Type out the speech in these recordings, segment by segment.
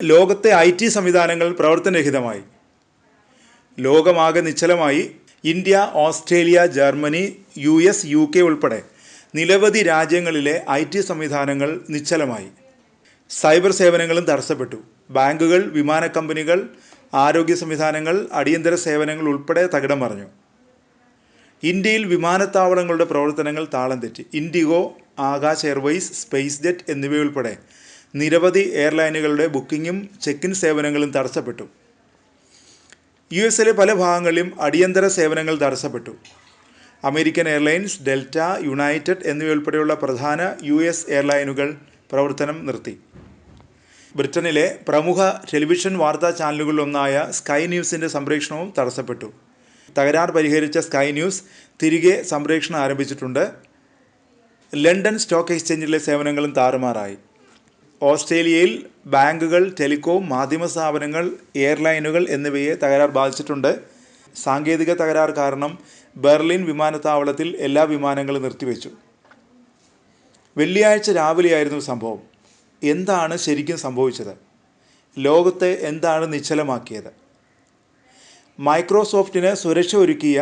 ലോകത്തെ IT സംവിധാനങ്ങൾ പ്രവർത്തനരഹിതമായി. ലോകമാകെ നിശ്ചലമായി. India, Australia, Germany, US, UK ഉൾപ്പെടെ നിരവധി രാജ്യങ്ങളിലെ IT സംവിധാനങ്ങൾ നിശ്ചലമായി. സൈബർ സേവനങ്ങളും തടസ്സപ്പെട്ടു. ബാങ്കുകൾ, വിമാന കമ്പനികൾ, ആരോഗ്യ സംവിധാനങ്ങൾ, അടിയന്തര സേവനങ്ങൾ ഉൾപ്പെടെ തകിടം മറിഞ്ഞു. ഇന്ത്യയിൽ വിമാനത്താവളങ്ങളുടെ പ്രവർത്തനങ്ങൾ താളം തെറ്റി. IndiGo, Akash Airways, space jet എന്നിവയുൾപ്പെടെ നിരവധി എയർലൈനുകളുടെ ബുക്കിങ്ങും ചെക്ക് ഇൻ സേവനങ്ങളും തടസ്സപ്പെട്ടു. US പല ഭാഗങ്ങളിലും അടിയന്തര സേവനങ്ങൾ തടസ്സപ്പെട്ടു. അമേരിക്കൻ എയർലൈൻസ്, ഡെൽറ്റ, യുണൈറ്റഡ് എന്നിവയുൾപ്പെടെയുള്ള പ്രധാന US എയർലൈനുകൾ പ്രവർത്തനം നിർത്തി. ബ്രിട്ടനിലെ പ്രമുഖ ടെലിവിഷൻ വാർത്താ ചാനലുകളിലൊന്നായ സ്കൈ ന്യൂസിൻ്റെ സംപ്രേഷണവും തടസ്സപ്പെട്ടു. തകരാർ പരിഹരിച്ച സ്കൈ ന്യൂസ് തിരികെ സംപ്രേഷണം ആരംഭിച്ചിട്ടുണ്ട്. ലണ്ടൻ സ്റ്റോക്ക് എക്സ്ചേഞ്ചിലെ സേവനങ്ങളും താറുമാറായി. ഓസ്ട്രേലിയയിൽ ബാങ്കുകൾ, ടെലികോം, മാധ്യമ സ്ഥാപനങ്ങൾ, എയർലൈനുകൾ എന്നിവയെ തകരാർ ബാധിച്ചിട്ടുണ്ട്. സാങ്കേതിക തകരാർ കാരണം ബെർലിൻ വിമാനത്താവളത്തിൽ എല്ലാ വിമാനങ്ങളും നിർത്തിവെച്ചു. വെള്ളിയാഴ്ച രാവിലെയായിരുന്നു സംഭവം. എന്താണ് ശരിക്കും സംഭവിച്ചത്? ലോകത്തെ എന്താണ് നിശ്ചലമാക്കിയത്? മൈക്രോസോഫ്റ്റിന് സുരക്ഷ ഒരുക്കിയ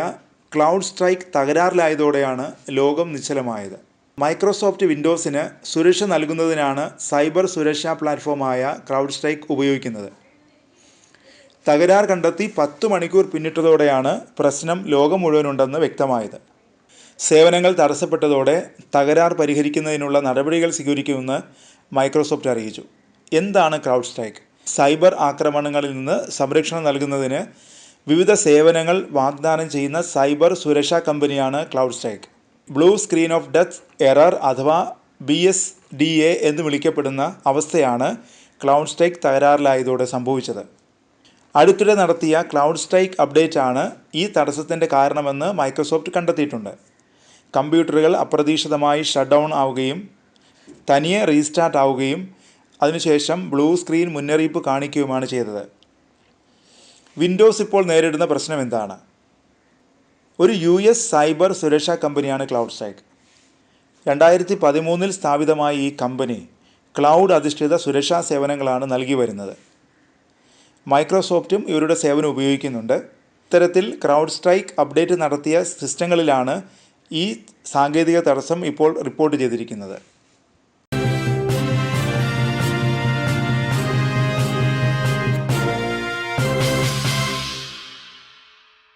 ക്ലൗഡ് സ്ട്രൈക്ക് തകരാറിലായതോടെയാണ് ലോകം നിശ്ചലമായത്. മൈക്രോസോഫ്റ്റ് വിൻഡോസിന് സുരക്ഷ നൽകുന്നതിനാണ് സൈബർ സുരക്ഷാ പ്ലാറ്റ്ഫോമായ ക്ലൗഡ് സ്ട്രൈക്ക് ഉപയോഗിക്കുന്നത്. തകരാർ കണ്ടെത്തി 10 മണിക്കൂർ പിന്നിട്ടതോടെയാണ് പ്രശ്നം ലോകം മുഴുവനുണ്ടെന്ന് വ്യക്തമായത്. സേവനങ്ങൾ തടസ്സപ്പെട്ടതോടെ തകരാർ പരിഹരിക്കുന്നതിനുള്ള നടപടികൾ സ്വീകരിക്കുമെന്ന് മൈക്രോസോഫ്റ്റ് അറിയിച്ചു. എന്താണ് ക്ലൗഡ് സ്ട്രൈക്ക്? സൈബർ ആക്രമണങ്ങളിൽ നിന്ന് സംരക്ഷണം നൽകുന്നതിന് വിവിധ സേവനങ്ങൾ വാഗ്ദാനം ചെയ്യുന്ന സൈബർ സുരക്ഷാ കമ്പനിയാണ് cloud strike. Blue screen off death error അഥവാ BSDA എന്ന് വിളിക്കപ്പെടുന്ന അവസ്ഥയാണ് ക്ലൗഡ് സ്ട്രൈക്ക് തകരാറിലായതോടെ സംഭവിച്ചത്. അടുത്തിടെ നടത്തിയ ക്ലൗഡ് സ്ട്രൈക്ക് അപ്ഡേറ്റ് ആണ് ഈ തടസ്സത്തിൻ്റെ കാരണമെന്ന് മൈക്രോസോഫ്റ്റ് കണ്ടെത്തിയിട്ടുണ്ട്. കമ്പ്യൂട്ടറുകൾ അപ്രതീക്ഷിതമായി ഷട്ട് ഡൗൺ ആവുകയും തനിയെ റീസ്റ്റാർട്ട് ആവുകയും അതിനുശേഷം ബ്ലൂ സ്ക്രീൻ മുന്നറിയിപ്പ് കാണിക്കുകയുമാണ് ചെയ്തത്. വിൻഡോസ് ഇപ്പോൾ നേരിടുന്ന പ്രശ്നം എന്താണ്? ഒരു US സൈബർ സുരക്ഷാ കമ്പനിയാണ് ക്ലൗഡ് സ്ട്രൈക്ക്. 2013 സ്ഥാപിതമായ ഈ കമ്പനി ക്ലൗഡ് അധിഷ്ഠിത സുരക്ഷാ സേവനങ്ങളാണ് നൽകി വരുന്നത്. മൈക്രോസോഫ്റ്റും ഇവരുടെ സേവനം ഉപയോഗിക്കുന്നുണ്ട്. ഇത്തരത്തിൽ ക്ലൗഡ് സ്ട്രൈക്ക് അപ്ഡേറ്റ് നടത്തിയ സിസ്റ്റങ്ങളിലാണ് ഈ സാങ്കേതിക തടസ്സം ഇപ്പോൾ റിപ്പോർട്ട് ചെയ്തിരിക്കുന്നത്.